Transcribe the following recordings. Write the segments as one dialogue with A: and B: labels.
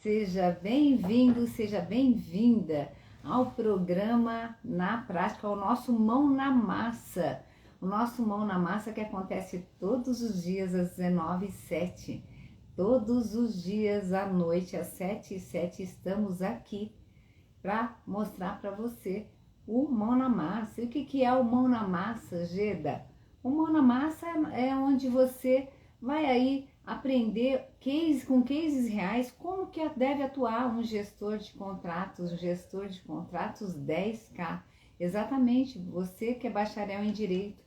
A: Seja bem-vindo, seja bem-vinda ao programa Na Prática, ao nosso Mão na Massa. O nosso Mão na Massa que acontece todos os dias às 19h07. Todos os dias à noite às 7h07 estamos aqui para mostrar para você o Mão na Massa. E o que é o Mão na Massa, Geda? O Mão na Massa é onde você vai aí aprender com cases reais como que deve atuar um gestor de contratos, 10K. Exatamente, você que é bacharel em Direito,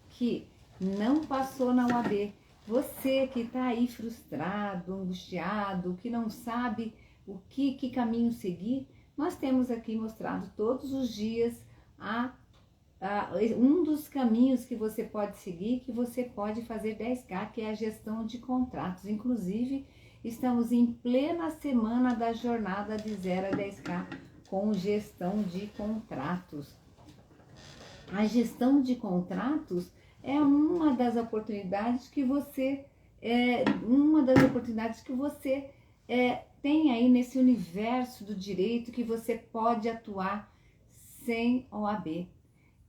A: que não passou na UAB, você que está aí frustrado, angustiado, que não sabe o que caminho seguir, nós temos aqui mostrado todos os dias um dos caminhos que você pode seguir, que você pode fazer 10K, que é a gestão de contratos. Inclusive, estamos em plena semana da jornada de 0 a 10K com gestão de contratos. A gestão de contratos é uma das oportunidades que você tem aí nesse universo do direito que você pode atuar sem OAB.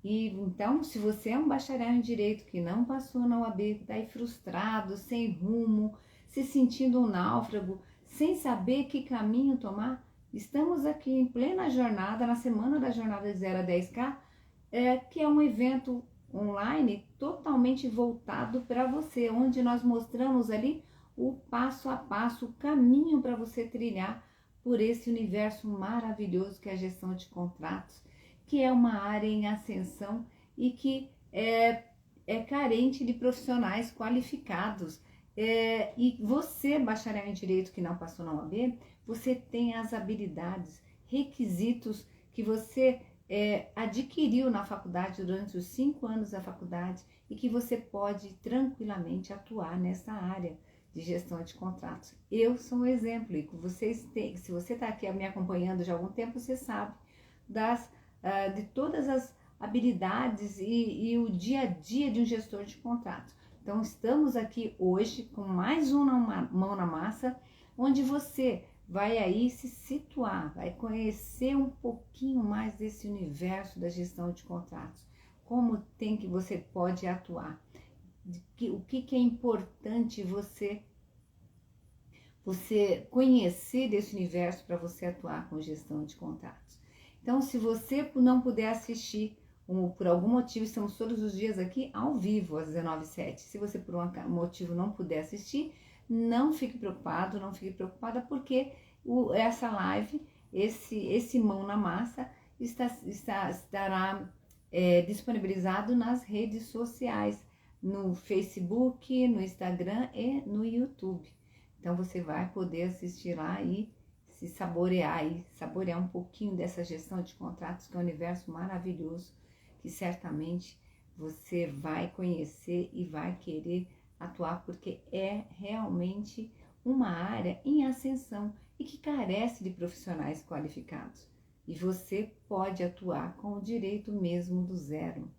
A: E então, se você é um bacharel em Direito que não passou na UAB, que está aí frustrado, sem rumo, se sentindo um náufrago, sem saber que caminho tomar, estamos aqui em plena jornada, na semana da jornada de 0 a 10K, que é um evento online totalmente voltado para você, onde nós mostramos ali o passo a passo, o caminho para você trilhar por esse universo maravilhoso que é a gestão de contratos, que é uma área em ascensão e que é carente de profissionais qualificados. E você, bacharel em Direito que não passou na OAB, você tem as habilidades, requisitos que você adquiriu na faculdade durante os 5 anos da faculdade e que você pode tranquilamente atuar nessa área de gestão de contratos. Eu sou um exemplo e se você está aqui me acompanhando já há algum tempo, você sabe de todas as habilidades e o dia a dia de um gestor de contratos. Então, estamos aqui hoje com mais uma Mão na Massa, onde você vai aí se situar, vai conhecer um pouquinho mais desse universo da gestão de contratos, como você pode atuar, o que é importante você conhecer desse universo para você atuar com gestão de contratos. Então, se você não puder assistir, por algum motivo, estamos todos os dias aqui ao vivo, às 19h07. Se você, por um motivo, não puder assistir, não fique preocupado, não fique preocupada, porque essa live, esse Mão na Massa, estará disponibilizado nas redes sociais, no Facebook, no Instagram e no YouTube. Então, você vai poder assistir lá e se saborear um pouquinho dessa gestão de contratos, que é um universo maravilhoso, que certamente você vai conhecer e vai querer atuar, porque é realmente uma área em ascensão e que carece de profissionais qualificados. E você pode atuar com o direito mesmo do zero.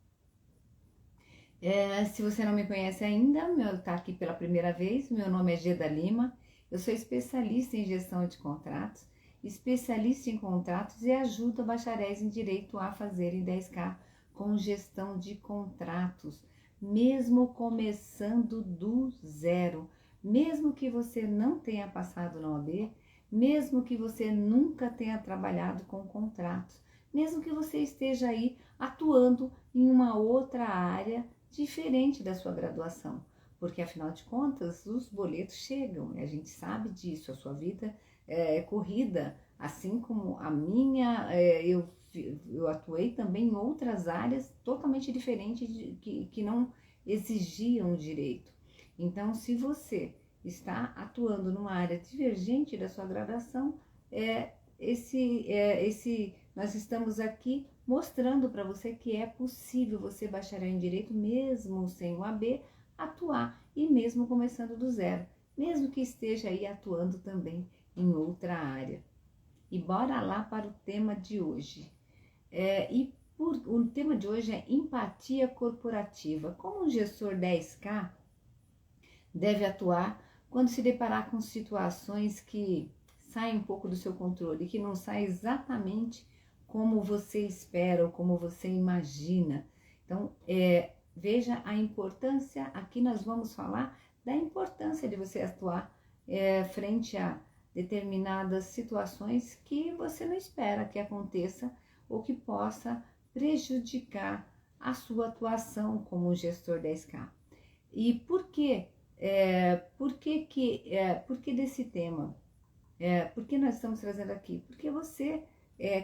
A: Se você não me conhece ainda, está aqui pela primeira vez, meu nome é Geda Lima. Eu sou especialista em gestão de contratos, especialista em contratos e ajudo bacharéis em Direito a fazerem 10K com gestão de contratos, mesmo começando do zero, mesmo que você não tenha passado na OAB, mesmo que você nunca tenha trabalhado com contratos, mesmo que você esteja aí atuando em uma outra área diferente da sua graduação. Porque, afinal de contas, os boletos chegam, a gente sabe disso, a sua vida é corrida, assim como a minha, eu atuei também em outras áreas totalmente diferentes, que não exigiam direito. Então, se você está atuando numa área divergente da sua graduação, nós estamos aqui mostrando para você que é possível você, bacharel em Direito, mesmo sem o AB, atuar e mesmo começando do zero, mesmo que esteja aí atuando também em outra área. E bora lá para o tema de hoje. O tema de hoje é empatia corporativa. Como um gestor 10K deve atuar quando se deparar com situações que sai um pouco do seu controle, que não sai exatamente como você espera ou como você imagina. Então, veja a importância, aqui nós vamos falar da importância de você atuar frente a determinadas situações que você não espera que aconteça ou que possa prejudicar a sua atuação como gestor 10K. E por quê? Por que desse tema? Por que nós estamos trazendo aqui? Porque você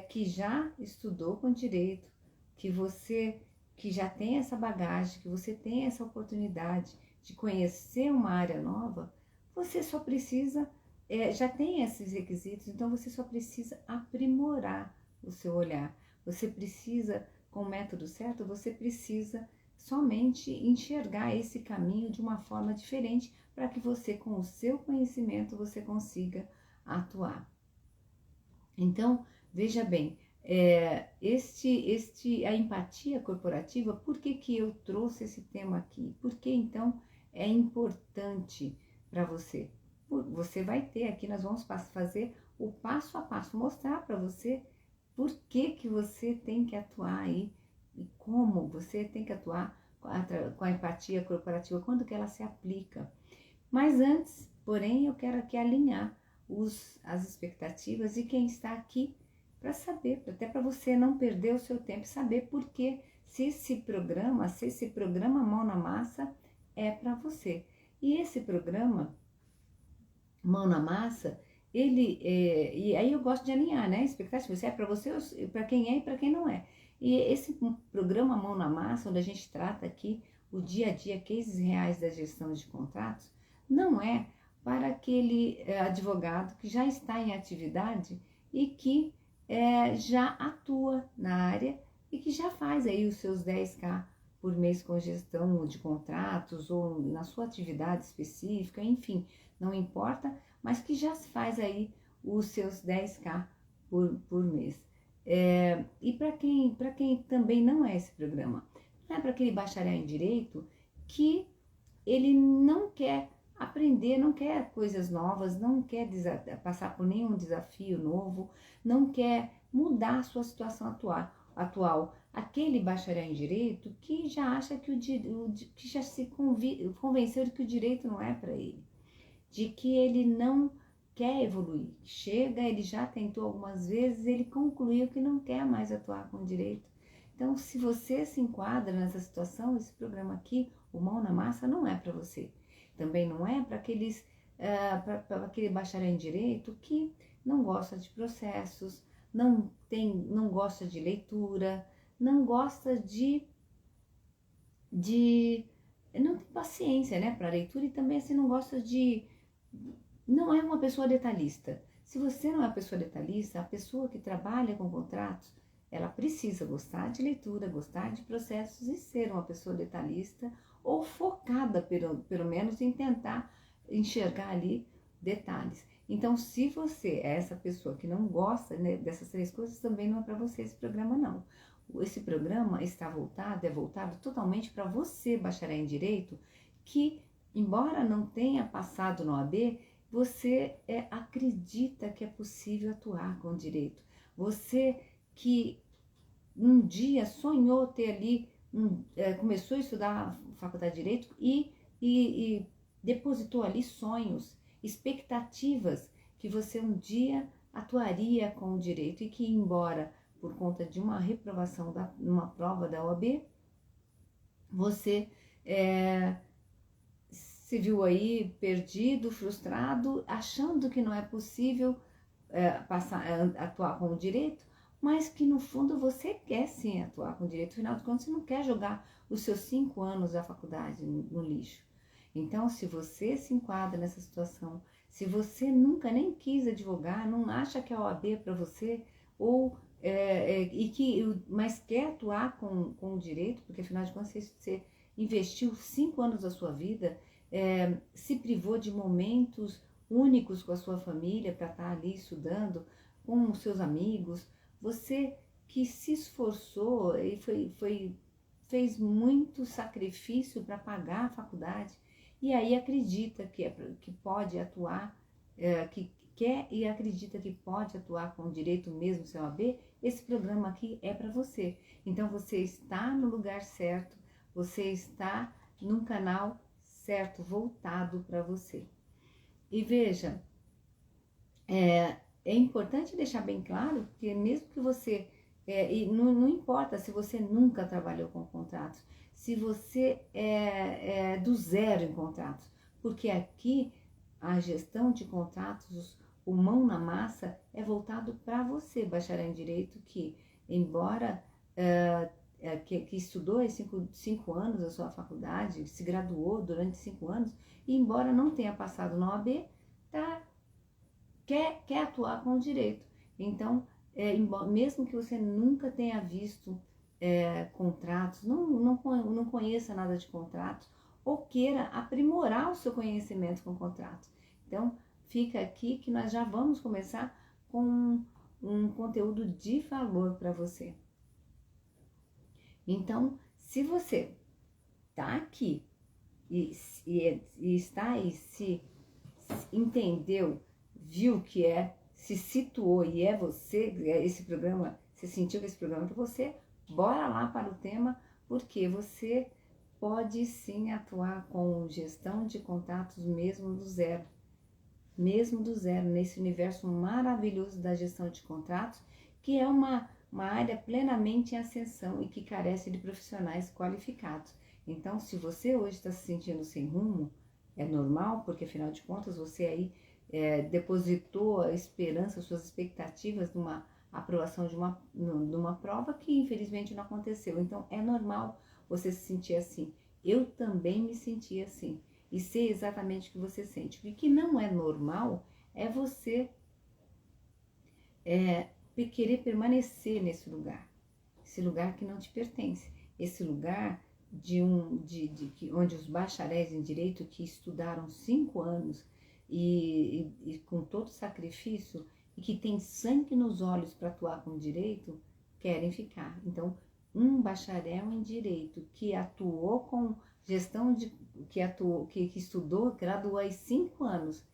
A: que já estudou com direito, que você que já tem essa bagagem, que você tem essa oportunidade de conhecer uma área nova, você só precisa, já tem esses requisitos, então você só precisa aprimorar o seu olhar. Você precisa, com o método certo, você precisa somente enxergar esse caminho de uma forma diferente para que você, com o seu conhecimento, você consiga atuar. Então, veja bem, a empatia corporativa, por que eu trouxe esse tema aqui? Porque então é importante para você. Você vai ter aqui, nós vamos fazer o passo a passo, mostrar para você por que você tem que atuar aí e como você tem que atuar com a empatia corporativa, quando que ela se aplica. Mas antes, porém, eu quero aqui alinhar as expectativas de quem está aqui para saber, até para você não perder o seu tempo, saber por que se esse programa Mão na Massa é para você. E esse programa Mão na Massa, e aí eu gosto de alinhar, né? Expectativa, se é para você, para quem é e para quem não é. E esse programa Mão na Massa, onde a gente trata aqui o dia a dia, cases reais da gestão de contratos, não é para aquele advogado que já está em atividade e que já atua na área e que já faz aí os seus 10K por mês com gestão de contratos ou na sua atividade específica, enfim, não importa, mas que já faz aí os seus 10K por mês. E para quem também não é esse programa, não é para aquele bacharel em Direito que ele não quer aprender, não quer coisas novas, não quer passar por nenhum desafio novo, não quer mudar a sua situação atual. Aquele bacharel em Direito que já acha que já se convenceu de que o direito não é para ele, de que ele não quer evoluir. Chega, ele já tentou algumas vezes, ele concluiu que não quer mais atuar com o direito. Então, se você se enquadra nessa situação, esse programa aqui, o Mão na Massa, não é para você. Também não é para aquele bacharel em Direito que não gosta de processos, não gosta de leitura, não gosta não tem paciência, né, para leitura e também assim não gosta não é uma pessoa detalhista. Se você não é uma pessoa detalhista, a pessoa que trabalha com contratos, ela precisa gostar de leitura, gostar de processos e ser uma pessoa detalhista ou focada, pelo menos, em tentar enxergar ali detalhes. Então, se você é essa pessoa que não gosta, né, dessas três coisas, também não é para você esse programa, não. Esse programa é voltado totalmente para você, bacharel em Direito, que, embora não tenha passado no OAB, você acredita que é possível atuar com direito. Você que um dia sonhou ter ali, começou a estudar a faculdade de Direito e depositou ali sonhos, expectativas que você um dia atuaria com o direito e que, embora por conta de uma reprovação numa prova da OAB, você se viu aí perdido, frustrado, achando que não é possível atuar com o direito, mas que no fundo você quer sim atuar com o direito, afinal de contas você não quer jogar os seus 5 anos da faculdade no lixo. Então, se você se enquadra nessa situação, se você nunca nem quis advogar, não acha que a OAB é para você, mas quer atuar com o direito, porque afinal de contas você investiu 5 anos da sua vida, se privou de momentos únicos com a sua família para estar ali estudando, com os seus amigos, você que se esforçou e fez muito sacrifício para pagar a faculdade e aí acredita que pode atuar, que quer e acredita que pode atuar com direito mesmo sem OAB, esse programa aqui é para você. Então você está no lugar certo, você está num canal certo, voltado para você. E veja, é importante deixar bem claro que mesmo que você, e não importa se você nunca trabalhou com contratos, se você é do zero em contratos, porque aqui a gestão de contratos, o mão na massa, é voltado para você, bacharel em direito, que embora que estudou em 5 anos a sua faculdade, se graduou durante 5 anos, e embora não tenha passado na OAB, quer atuar com o direito. Então, mesmo que você nunca tenha visto contratos, não conheça nada de contratos, ou queira aprimorar o seu conhecimento com contratos. Então, fica aqui que nós já vamos começar com um conteúdo de valor para você. Então, se você está aqui e está aí, se entendeu, viu que se situou e é você, esse programa, você sentiu que esse programa é para você, bora lá para o tema, porque você pode sim atuar com gestão de contatos mesmo do zero, nesse universo maravilhoso da gestão de contratos, que é uma área plenamente em ascensão e que carece de profissionais qualificados. Então, se você hoje está se sentindo sem rumo, é normal, porque afinal de contas você aí depositou a esperança, suas expectativas numa aprovação de uma prova que infelizmente não aconteceu. Então é normal você se sentir assim. Eu também me senti assim. E sei exatamente o que você sente. O que não é normal é você querer permanecer nesse lugar. Esse lugar que não te pertence. Esse lugar onde os bacharéis em direito que estudaram 5 anos e com todo sacrifício e que tem sangue nos olhos para atuar com direito, querem ficar. Então, um bacharel em direito que atuou com gestão que estudou, graduou há 5 anos,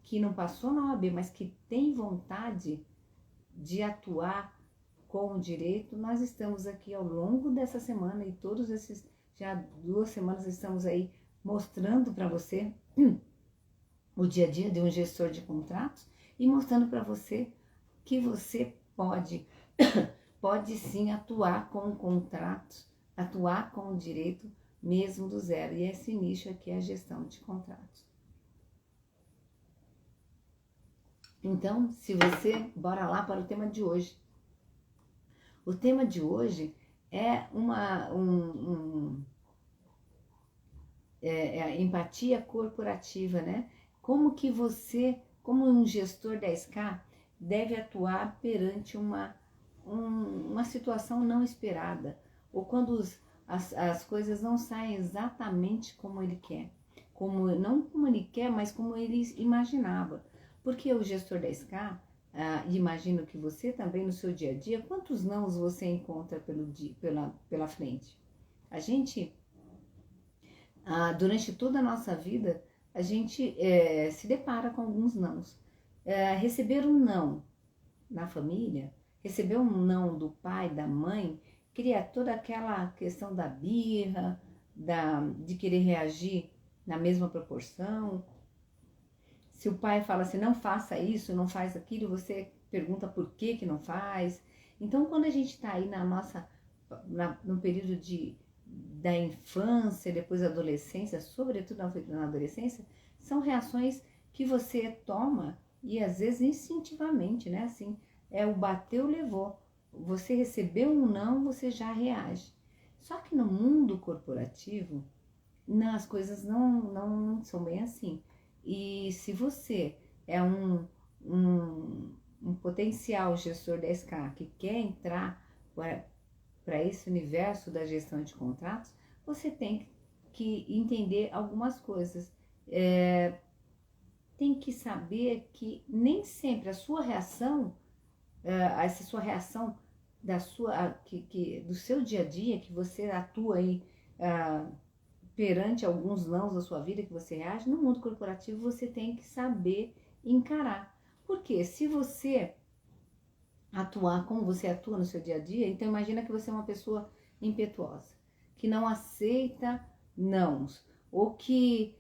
A: que não passou na OAB, mas que tem vontade de atuar com o direito, nós estamos aqui ao longo dessa semana e já 2 semanas estamos aí mostrando para você o dia a dia de um gestor de contratos e mostrando para você que você pode sim atuar com contratos, atuar com o direito mesmo do zero. E esse nicho aqui é a gestão de contratos. Então, bora lá para o tema de hoje. O tema de hoje é a empatia corporativa, né? Como que você, como um gestor 10K, deve atuar perante uma situação não esperada, ou quando as coisas não saem exatamente como ele quer. Não como ele quer, mas como ele imaginava. Porque o gestor 10K, imagino que você também no seu dia a dia, quantos nãos você encontra pela frente? A gente, durante toda a nossa vida, a gente se depara com alguns nãos. Receber um não na família, receber um não do pai, da mãe, cria toda aquela questão da birra, de querer reagir na mesma proporção. Se o pai fala assim, não faça isso, não faz aquilo, você pergunta por que não faz. Então, quando a gente está aí no período da infância, depois da adolescência, sobretudo na adolescência, são reações que você toma e às vezes instintivamente, né? Assim, o bateu, levou. Você recebeu um não, você já reage. Só que no mundo corporativo, as coisas não são bem assim. E se você é um potencial gestor 10K que quer entrar para esse universo da gestão de contratos, você tem que entender algumas coisas. Tem que saber que nem sempre a sua reação, essa sua reação do seu dia a dia, que você atua aí perante alguns nãos da sua vida que você reage, no mundo corporativo você tem que saber encarar. Porque se você atuar como você atua no seu dia a dia, então imagina que você é uma pessoa impetuosa, que não aceita nãos, ou que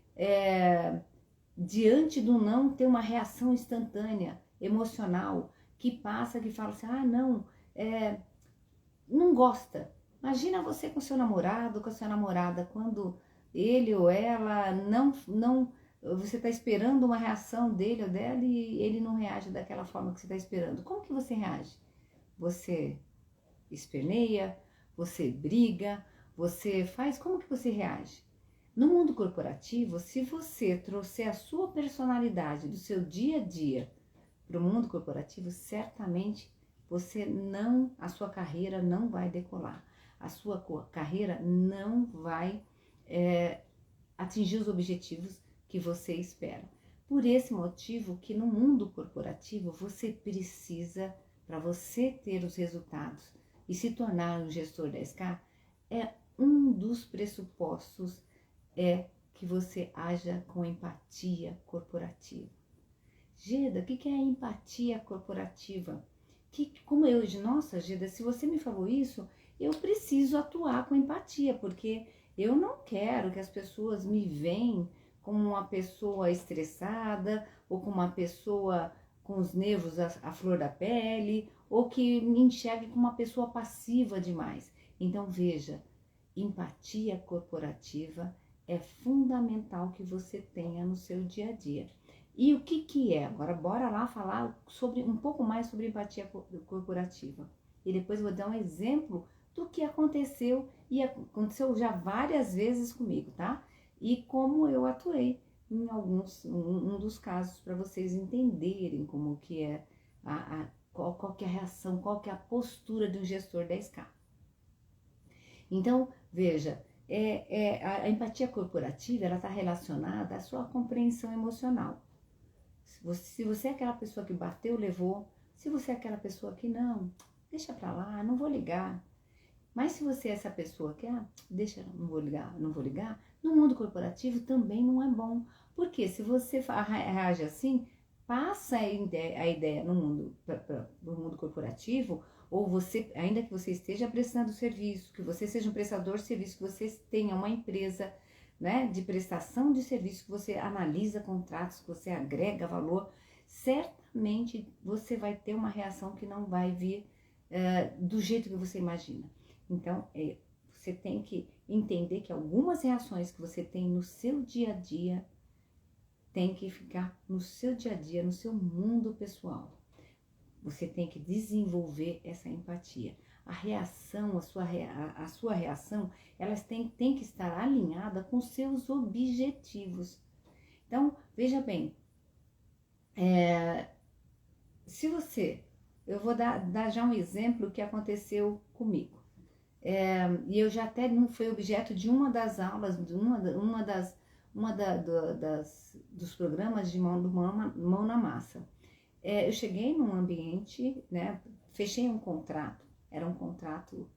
A: diante do não tem uma reação instantânea, emocional, que passa, que fala assim, ah não, não gosta. Imagina você com seu namorado, com a sua namorada, quando ele ou ela não, você está esperando uma reação dele ou dela e ele não reage daquela forma que você está esperando. Como que você reage? Você esperneia, você briga, você faz, como que você reage? No mundo corporativo, se você trouxer a sua personalidade do seu dia a dia para o mundo corporativo, certamente a sua carreira não vai decolar, a sua carreira não vai atingir os objetivos que você espera. Por esse motivo que no mundo corporativo você precisa, para você ter os resultados e se tornar um gestor 10K, um dos pressupostos que você haja com empatia corporativa. Geda, o que é empatia corporativa? Nossa, Geda, se você me falou isso, eu preciso atuar com empatia, porque eu não quero que as pessoas me veem como uma pessoa estressada, ou como uma pessoa com os nervos à flor da pele, ou que me enxergue como uma pessoa passiva demais. Então veja, empatia corporativa é fundamental que você tenha no seu dia a dia. E o que é? Agora bora lá falar um pouco mais sobre empatia corporativa. E depois eu vou dar um exemplo do que aconteceu, e aconteceu já várias vezes comigo, tá? E como eu atuei em um dos casos, para vocês entenderem como que é qual que é a reação, qual que é a postura de um gestor 10K. Então, veja, a empatia corporativa, ela está relacionada à sua compreensão emocional. Se você é aquela pessoa que bateu, levou, se você é aquela pessoa que não, deixa pra lá, não vou ligar. Mas se você é essa pessoa que, deixa, não vou ligar, no mundo corporativo também não é bom. Porque se você reage assim, passa a ideia no mundo corporativo, ou você, ainda que você esteja prestando serviço, que você seja um prestador de serviço, que você tenha uma empresa, né, de prestação de serviço, que você analisa contratos, que você agrega valor, certamente você vai ter uma reação que não vai vir do jeito que você imagina. Então, você tem que entender que algumas reações que você tem no seu dia a dia tem que ficar no seu dia a dia, no seu mundo pessoal. Você tem que desenvolver essa empatia. A reação, a sua reação, elas têm que estar alinhada com seus objetivos. Então, veja bem, eu vou dar já um exemplo que aconteceu comigo. E eu já até fui objeto de uma das aulas, de dos programas de mão na massa. Eu cheguei num ambiente, né, fechei um contrato, era um contrato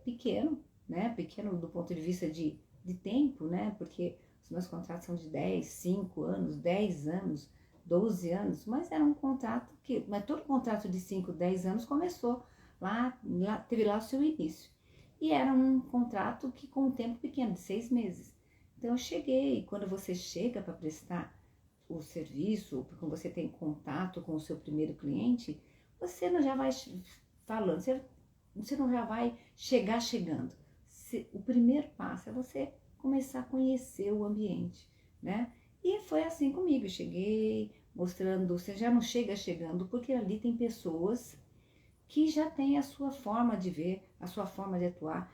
A: pequeno, né, pequeno do ponto de vista de tempo, né, porque os meus contratos são de 10, 5 anos, 10 anos, 12 anos, mas era um contrato mas todo contrato de 5, 10 anos começou teve lá o seu início. E era um contrato que com um tempo pequeno, de 6 meses. Então eu cheguei, quando você chega para prestar o serviço, quando você tem contato com o seu primeiro cliente, você não já vai falando, você não já vai chegando. O primeiro passo é você começar a conhecer o ambiente, né? E foi assim comigo, eu cheguei mostrando, você já não chega chegando, porque ali tem pessoas que já têm a sua forma de ver, a sua forma de atuar.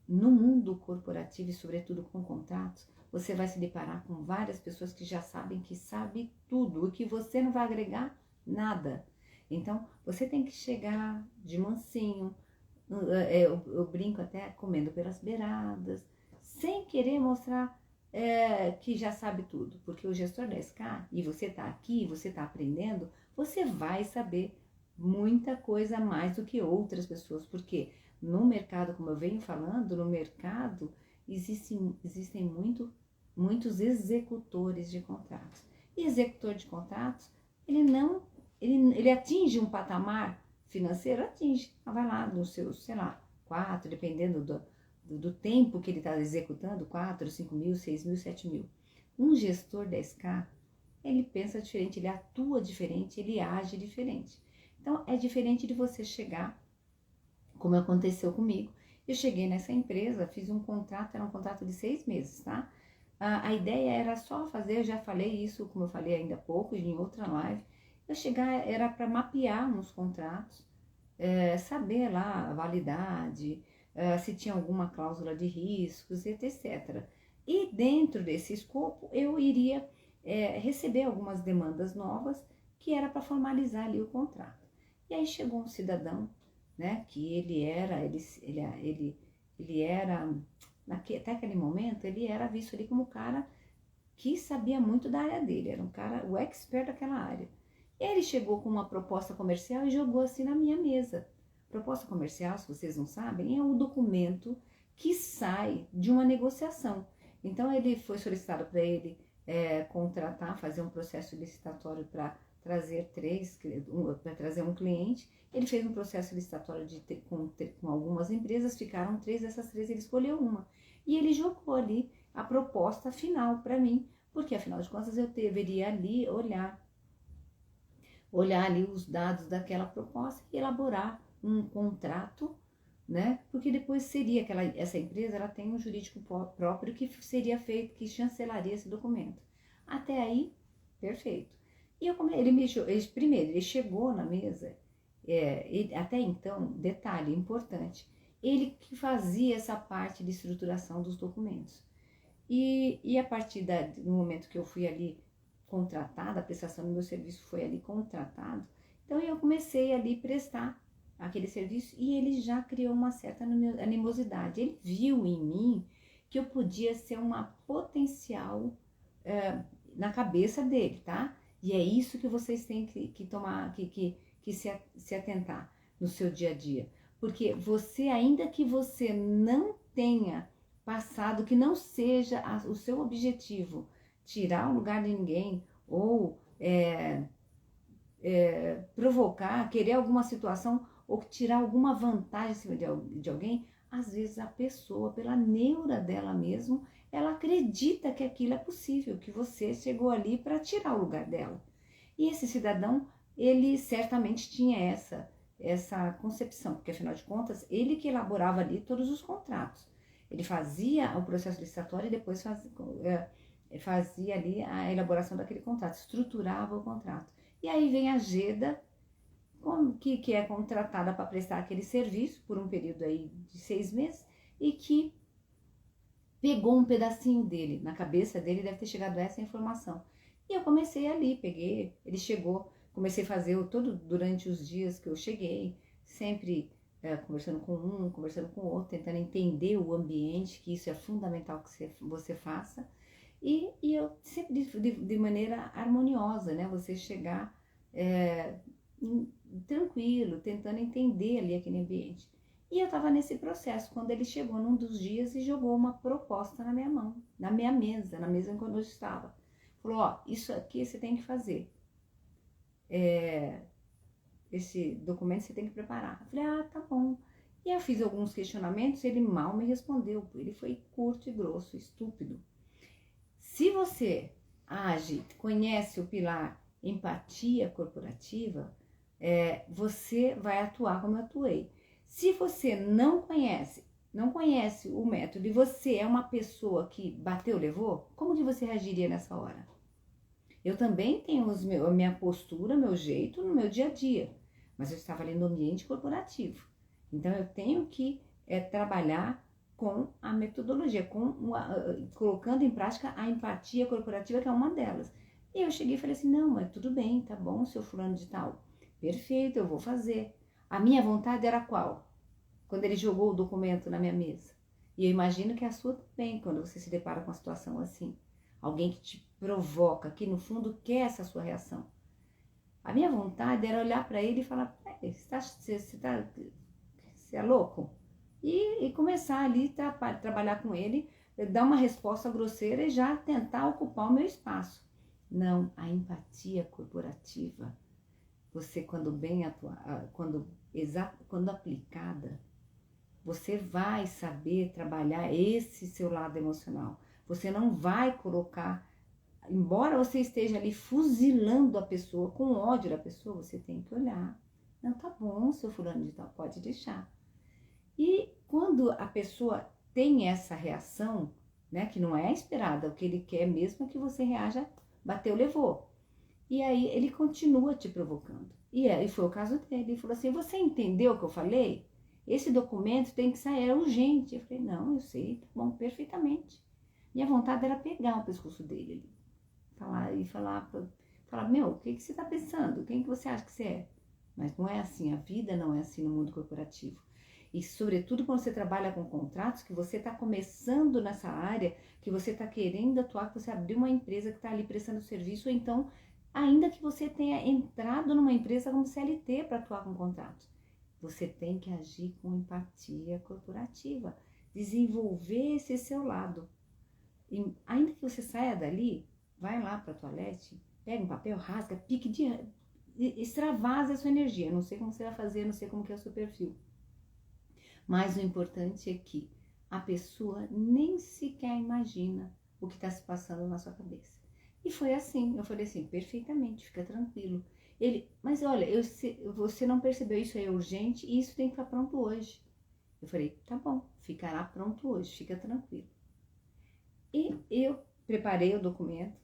A: No mundo corporativo e sobretudo com contratos, você vai se deparar com várias pessoas que já sabem que sabe tudo, e que você não vai agregar nada. Então, você tem que chegar de mansinho, eu brinco até comendo pelas beiradas, sem querer mostrar que já sabe tudo, porque o gestor 10K, e você está aqui, você está aprendendo, você vai saber muita coisa mais do que outras pessoas, porque no mercado, como eu venho falando, no mercado existem muitos executores de contratos. E executor de contratos, ele não ele atinge um patamar financeiro, atinge, vai lá nos seus, sei lá, 4, dependendo do tempo que ele está executando, 4, 5 mil, 6 mil, 7 mil. Um gestor 10K, ele pensa diferente, ele atua diferente, ele age diferente. Então, é diferente de você chegar, como aconteceu comigo. Eu cheguei nessa empresa, fiz um contrato, era um contrato de 6 meses, tá? A ideia era só fazer, eu já falei isso, como eu falei ainda há pouco, em outra live, eu chegar, era para mapear uns contratos, saber lá a validade, se tinha alguma cláusula de riscos, etc. E dentro desse escopo, eu iria receber algumas demandas novas, que era para formalizar ali o contrato. E aí chegou um cidadão, né, que ele era, até aquele momento, ele era visto ali como um cara que sabia muito da área dele, era um cara, o expert daquela área. Ele chegou com uma proposta comercial e jogou assim na minha mesa. Proposta comercial, se vocês não sabem, é um documento que sai de uma negociação. Então, ele foi solicitado para ele contratar, fazer um processo licitatório para trazer para trazer um cliente. Ele fez um processo licitatório com algumas empresas, ficaram 3, dessas 3 ele escolheu uma. E ele jogou ali a proposta final para mim, porque afinal de contas eu deveria ali olhar ali os dados daquela proposta e elaborar um contrato, né? Porque depois seria essa empresa, ela tem um jurídico próprio que seria feito, que chancelaria esse documento. Até aí, perfeito. E primeiro, ele chegou na mesa, até então, detalhe importante, ele que fazia essa parte de estruturação dos documentos. E a partir do momento que eu fui ali contratada, a prestação do meu serviço foi ali contratado, então eu comecei ali a prestar aquele serviço e ele já criou uma certa animosidade. Ele viu em mim que eu podia ser uma potencial na cabeça dele, tá? E é isso que vocês têm que tomar, que se atentar no seu dia a dia. Porque você, ainda que você não tenha passado, que não seja o seu objetivo tirar o lugar de ninguém ou provocar, querer alguma situação ou tirar alguma vantagem em cima de alguém, às vezes a pessoa, pela neura dela mesmo, ela acredita que aquilo é possível, que você chegou ali para tirar o lugar dela. E esse cidadão, ele certamente tinha essa concepção, porque afinal de contas, ele que elaborava ali todos os contratos. Ele fazia o processo licitatório e depois fazia ali a elaboração daquele contrato, estruturava o contrato. E aí vem a Geda, que é contratada para prestar aquele serviço por um período aí de 6 meses e que pegou um pedacinho dele, na cabeça dele deve ter chegado essa informação. E eu comecei ali, ele chegou, comecei a fazer durante os dias que eu cheguei, sempre conversando com um, conversando com o outro, tentando entender o ambiente, que isso é fundamental que você faça. E eu sempre de maneira harmoniosa, né? Você chegar tranquilo, tentando entender ali aquele ambiente. E eu estava nesse processo, quando ele chegou num dos dias e jogou uma proposta na minha mão, na minha mesa, na mesa em que eu estava. Falou, ó, isso aqui você tem que fazer. Esse documento você tem que preparar. Eu falei, ah, tá bom. E eu fiz alguns questionamentos, ele mal me respondeu. Ele foi curto e grosso, estúpido. Se você conhece o pilar empatia corporativa, você vai atuar como eu atuei. Se você não conhece o método e você é uma pessoa que bateu, levou, como que você reagiria nessa hora? Eu também tenho a minha postura, meu jeito no meu dia a dia, mas eu estava ali no ambiente corporativo. Então eu tenho que trabalhar com a metodologia, colocando em prática a empatia corporativa, que é uma delas. E eu cheguei e falei assim, não, mas tudo bem, tá bom, seu fulano de tal. Perfeito, eu vou fazer. A minha vontade era qual? Quando ele jogou o documento na minha mesa. E eu imagino que a sua também, quando você se depara com uma situação assim. Alguém que te provoca, que no fundo quer essa sua reação. A minha vontade era olhar para ele e falar, você é louco? E começar ali a trabalhar com ele, dar uma resposta grosseira e já tentar ocupar o meu espaço. Não, a empatia corporativa, você quando bem atuar, quando aplicada, você vai saber trabalhar esse seu lado emocional. Você não vai colocar, embora você esteja ali fuzilando a pessoa, com ódio da pessoa, você tem que olhar. Não, tá bom, seu fulano de tal, pode deixar. E quando a pessoa tem essa reação, né, que não é esperada, o que ele quer mesmo é que você reaja, bateu, levou. E aí ele continua te provocando. E foi o caso dele. Ele falou assim, você entendeu o que eu falei? Esse documento tem que sair, é urgente. Eu falei, não, eu sei, tá bom, perfeitamente. Minha vontade era pegar o pescoço dele ali. Falar, meu, o que você está pensando? Quem que você acha que você é? Mas não é assim, a vida não é assim no mundo corporativo. E sobretudo quando você trabalha com contratos, que você está começando nessa área, que você está querendo atuar, que você abriu uma empresa que está ali prestando serviço, ou então, ainda que você tenha entrado numa empresa como CLT para atuar com contratos, você tem que agir com empatia corporativa, desenvolver esse seu lado. E ainda que você saia dali, vai lá para a toalete, pega um papel, rasga, extravasa a sua energia. Não sei como você vai fazer, não sei como que é o seu perfil. Mas o importante é que a pessoa nem sequer imagina o que está se passando na sua cabeça. E foi assim, eu falei assim, perfeitamente, fica tranquilo. Mas olha, você não percebeu, isso é urgente e isso tem que estar pronto hoje. Eu falei, tá bom, ficará pronto hoje, fica tranquilo. E eu preparei o documento,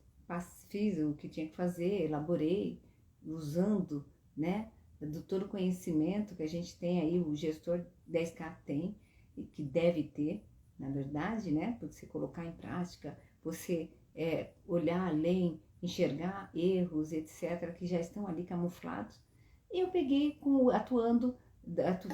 A: fiz o que tinha que fazer, elaborei, usando, né, do todo o conhecimento que a gente tem aí, o gestor 10K tem, e que deve ter, na verdade, né, porque você colocar em prática, você olhar além, enxergar erros, etc., que já estão ali camuflados. E eu peguei,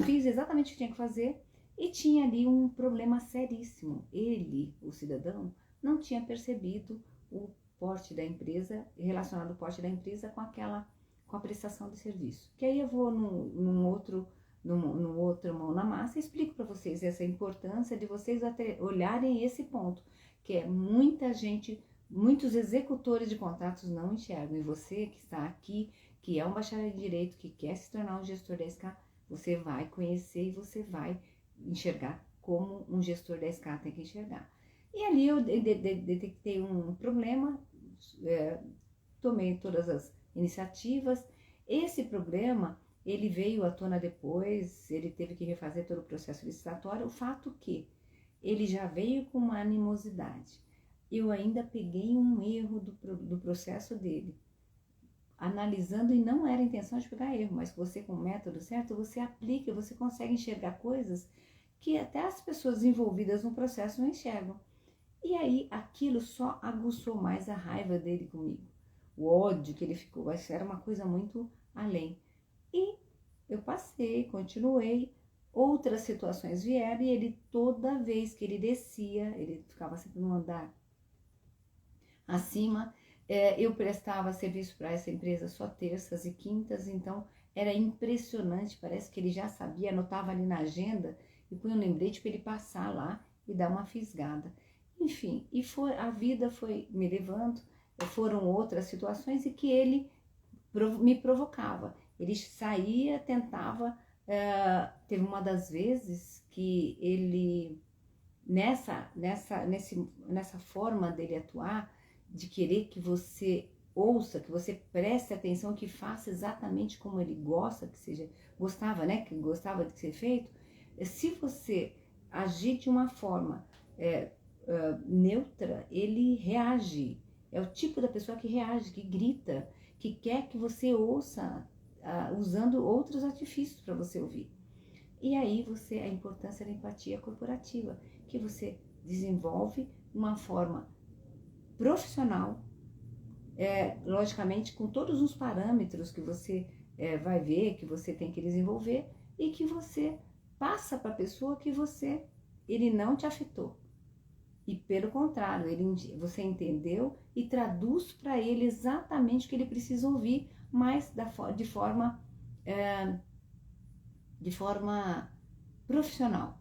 A: fiz exatamente o que tinha que fazer, e tinha ali um problema seríssimo. Ele, o cidadão, não tinha percebido o porte da empresa, relacionado ao porte da empresa com a prestação de serviço. Que aí eu vou num outro mão na massa e explico para vocês essa importância de vocês até olharem esse ponto, que é muita gente, muitos executores de contratos não enxergam. E você que está aqui, que é um bacharel de direito, que quer se tornar um gestor 10K, você vai conhecer e você vai enxergar como um gestor 10K tem que enxergar. E ali eu detectei um problema, tomei todas as iniciativas. Esse problema, ele veio à tona depois, ele teve que refazer todo o processo licitatório. O fato que ele já veio com uma animosidade. Eu ainda peguei um erro do processo dele, analisando, e não era a intenção de pegar erro, mas você com o método certo, você aplica, você consegue enxergar coisas que até as pessoas envolvidas no processo não enxergam. E aí aquilo só aguçou mais a raiva dele comigo. O ódio que ele ficou, era uma coisa muito além. E eu passei, continuei, outras situações vieram e ele, toda vez que ele descia, ele ficava sempre no andar acima, eu prestava serviço para essa empresa só terças e quintas, então era impressionante, parece que ele já sabia, anotava ali na agenda e punha um lembrete para ele passar lá e dar uma fisgada. Enfim, a vida foi me levando, foram outras situações e que ele me provocava. Ele saía, tentava, teve uma das vezes que ele, nessa forma dele atuar, de querer que você ouça, que você preste atenção, que faça exatamente como ele gosta que seja, gostava, né, que gostava de ser feito. Se você agir de uma forma neutra, ele reage. É o tipo da pessoa que reage, que grita, que quer que você ouça, usando outros artifícios para você ouvir. E aí a importância da empatia corporativa, que você desenvolve uma forma profissional, logicamente com todos os parâmetros que você vai ver, que você tem que desenvolver, e que você passa para a pessoa que ele não te afetou. E pelo contrário, você entendeu e traduz para ele exatamente o que ele precisa ouvir, mas de forma profissional.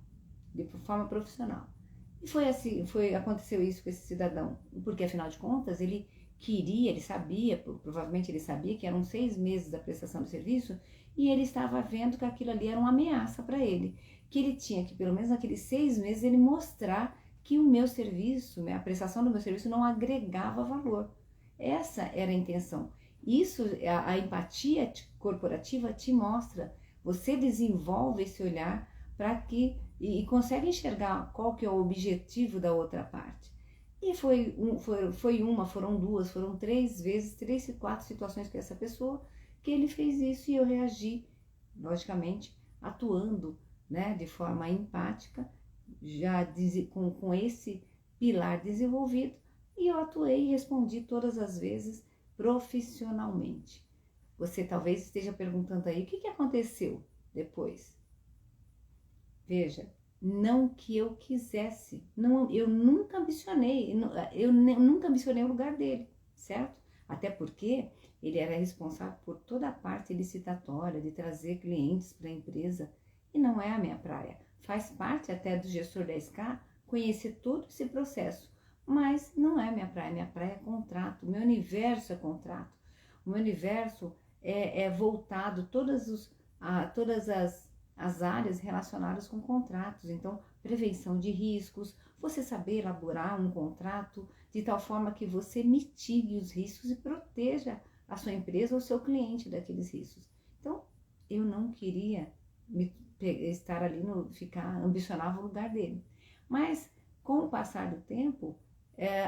A: E foi assim, aconteceu isso com esse cidadão, porque afinal de contas ele queria, ele sabia, provavelmente ele sabia que eram 6 meses da prestação do serviço, e ele estava vendo que aquilo ali era uma ameaça para ele, que ele tinha que, pelo menos naqueles 6 meses, ele mostrar que o meu serviço, a prestação do meu serviço não agregava valor. Essa era a intenção. Isso, a empatia corporativa te mostra, você desenvolve esse olhar para que, e consegue enxergar qual que é o objetivo da outra parte. E foram duas, foram 3 vezes, 3 e 4 situações com essa pessoa que ele fez isso e eu reagi, logicamente, atuando, né, de forma empática, já com esse pilar desenvolvido, e eu atuei e respondi todas as vezes profissionalmente. Você talvez esteja perguntando aí, o que aconteceu depois? Veja, não que eu quisesse, não, eu nunca ambicionei o lugar dele, certo? Até porque ele era responsável por toda a parte licitatória, de trazer clientes para a empresa, e não é a minha praia. Faz parte até do gestor 10K conhecer todo esse processo, mas não é minha praia é contrato, meu universo é contrato, o meu universo é voltado todas as áreas relacionadas com contratos. Então, prevenção de riscos, você saber elaborar um contrato de tal forma que você mitigue os riscos e proteja a sua empresa ou o seu cliente daqueles riscos. Então, eu não queria estar ali, ambicionava o lugar dele. Mas, com o passar do tempo,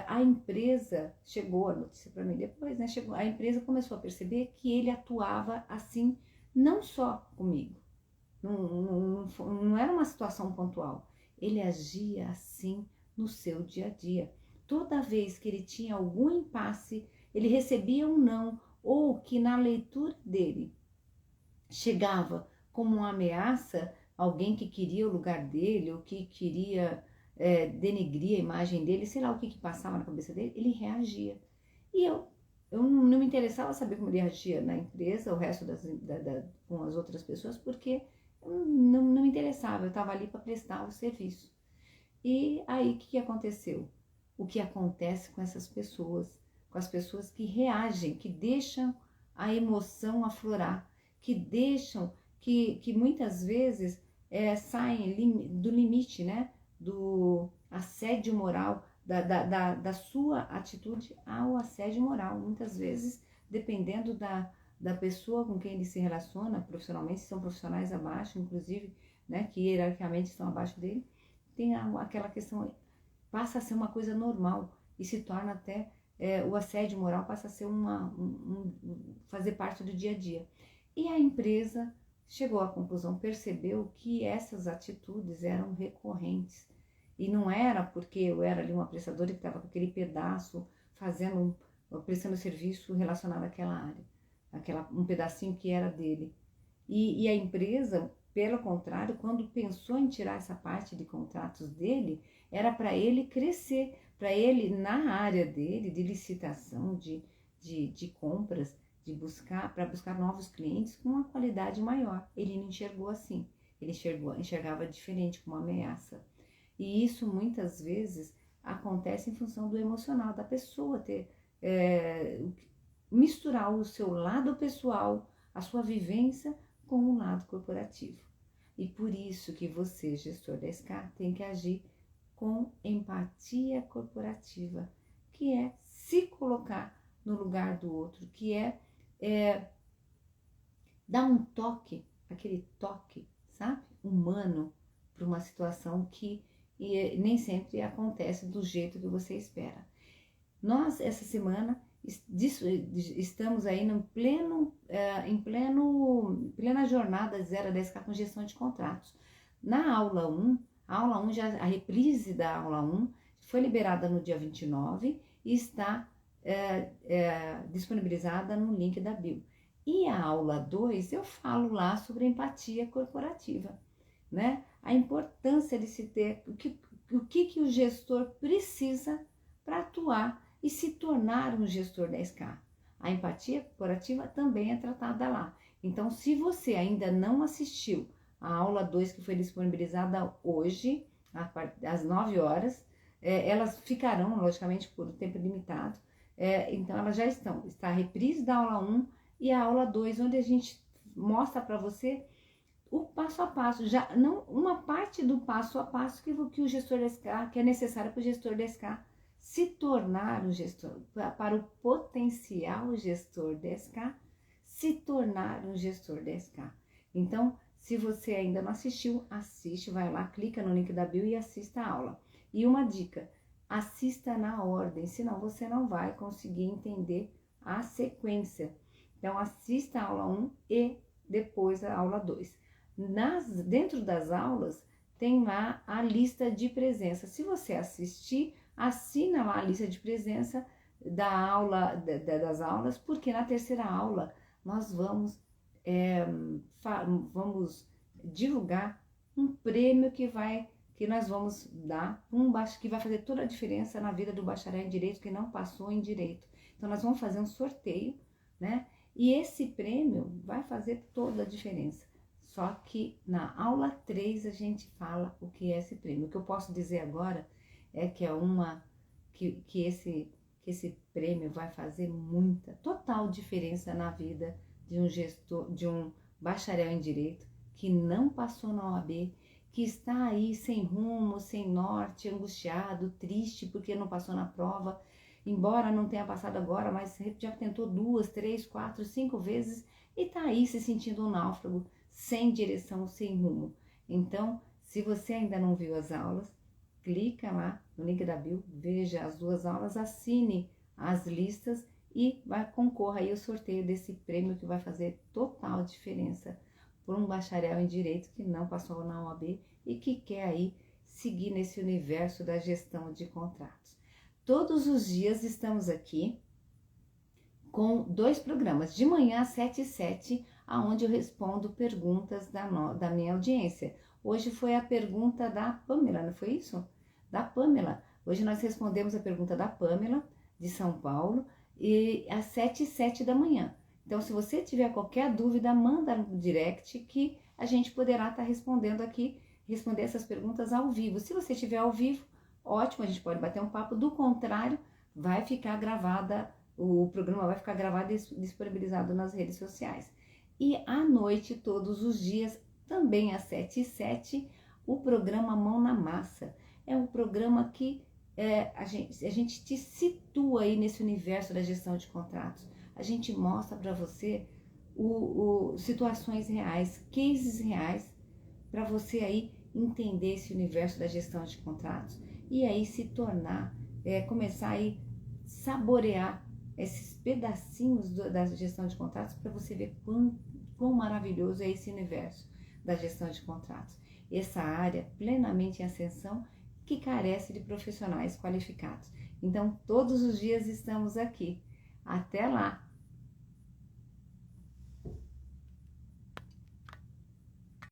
A: a empresa, chegou a notícia para mim depois, né? A empresa começou a perceber que ele atuava assim, não só comigo, não era uma situação pontual, ele agia assim no seu dia a dia. Toda vez que ele tinha algum impasse, ele recebia um não, ou que na leitura dele chegava como uma ameaça, alguém que queria o lugar dele, ou que queria denegrir a imagem dele, sei lá o que passava na cabeça dele, ele reagia. E eu não me interessava saber como ele reagia na empresa, o resto com as outras pessoas, porque não me interessava, eu estava ali para prestar o serviço. E aí o que aconteceu? O que acontece com essas pessoas, com as pessoas que reagem, que deixam a emoção aflorar, que deixam, que muitas vezes saem do limite, né? Do assédio moral, da sua atitude ao assédio moral. Muitas vezes, dependendo da pessoa com quem ele se relaciona profissionalmente, se são profissionais abaixo, inclusive, né, que hierarquicamente estão abaixo dele, tem aquela questão, passa a ser uma coisa normal e se torna até, o assédio moral passa a ser fazer parte do dia a dia. E a empresa chegou à conclusão, percebeu que essas atitudes eram recorrentes. E não era porque eu era ali uma prestadora que estava com aquele pedaço prestando serviço relacionado àquela área, um pedacinho que era dele. E a empresa, pelo contrário, quando pensou em tirar essa parte de contratos dele, era para ele crescer, para ele, na área dele, de licitação, de compras, para buscar novos clientes com uma qualidade maior. Ele não enxergou assim, ele enxergava diferente, como uma ameaça. E isso muitas vezes acontece em função do emocional da pessoa, misturar o seu lado pessoal, a sua vivência, com o lado corporativo. E por isso que você, gestor 10K, tem que agir com empatia corporativa, que é se colocar no lugar do outro, que é dar um toque, aquele toque, sabe, humano, para uma situação que nem sempre acontece do jeito que você espera. Nós, essa semana, estamos aí plena jornada 0 a 10K com gestão de contratos. Na aula 1, a reprise da aula 1 foi liberada no dia 29 e está disponibilizada no link da bio. E a aula 2, eu falo lá sobre empatia corporativa, né? A importância de se ter, o que o gestor precisa para atuar e se tornar um gestor 10K. A empatia corporativa também é tratada lá. Então, se você ainda não assistiu a aula 2, que foi disponibilizada hoje, às 9 horas, elas ficarão, logicamente, por tempo limitado, Então elas já estão. Está a reprise da aula 1 e a aula 2, onde a gente mostra para você o passo a passo, já não uma parte do passo a passo que o gestor DSK, que é necessário para o gestor DSK se tornar um gestor, para o potencial gestor DSK se tornar um gestor DSK. Então, se você ainda não assistiu, assiste, vai lá, clica no link da bio e assista a aula. E uma dica, assista na ordem, senão você não vai conseguir entender a sequência. Então, assista a aula 1 e depois a aula 2. Dentro das aulas, tem lá a lista de presença. Se você assistir, assina lá a lista de presença da aula, das aulas, porque na terceira aula nós vamos divulgar um prêmio que nós vamos dar, que vai fazer toda a diferença na vida do bacharel em Direito que não passou em Direito. Então nós vamos fazer um sorteio, né? E esse prêmio vai fazer toda a diferença. Só que na aula 3 a gente fala o que é esse prêmio. O que eu posso dizer agora é que esse prêmio vai fazer total diferença na vida de um gestor, de um bacharel em Direito que não passou na OAB, que está aí sem rumo, sem norte, angustiado, triste porque não passou na prova, embora não tenha passado agora, mas já tentou 2, 3, 4, 5 vezes e está aí se sentindo um náufrago, sem direção, sem rumo. Então, se você ainda não viu as aulas, clica lá no link da bio, veja as 2 aulas, assine as listas e concorra aí ao sorteio desse prêmio que vai fazer total diferença por um bacharel em Direito que não passou na OAB e que quer aí seguir nesse universo da gestão de contratos. Todos os dias estamos aqui com 2 programas, de manhã às 7h07, onde eu respondo perguntas da minha audiência. Hoje foi a pergunta da Pamela, não foi isso? Da Pamela. Hoje nós respondemos a pergunta da Pamela, de São Paulo, e às 7h07 da manhã. Então, se você tiver qualquer dúvida, manda no direct que a gente poderá estar respondendo aqui, responder essas perguntas ao vivo. Se você estiver ao vivo, ótimo, a gente pode bater um papo. Do contrário, vai ficar gravada, o programa vai ficar gravado e disponibilizado nas redes sociais. E à noite, todos os dias, também às 7h07, o programa Mão na Massa. É um programa que a gente te situa aí nesse universo da gestão de contratos. A gente mostra para você situações reais, cases reais, para você aí entender esse universo da gestão de contratos e aí se tornar, começar aí saborear esses pedacinhos da gestão de contratos para você ver quão maravilhoso é esse universo da gestão de contratos. Essa área plenamente em ascensão que carece de profissionais qualificados. Então, todos os dias estamos aqui. Até lá!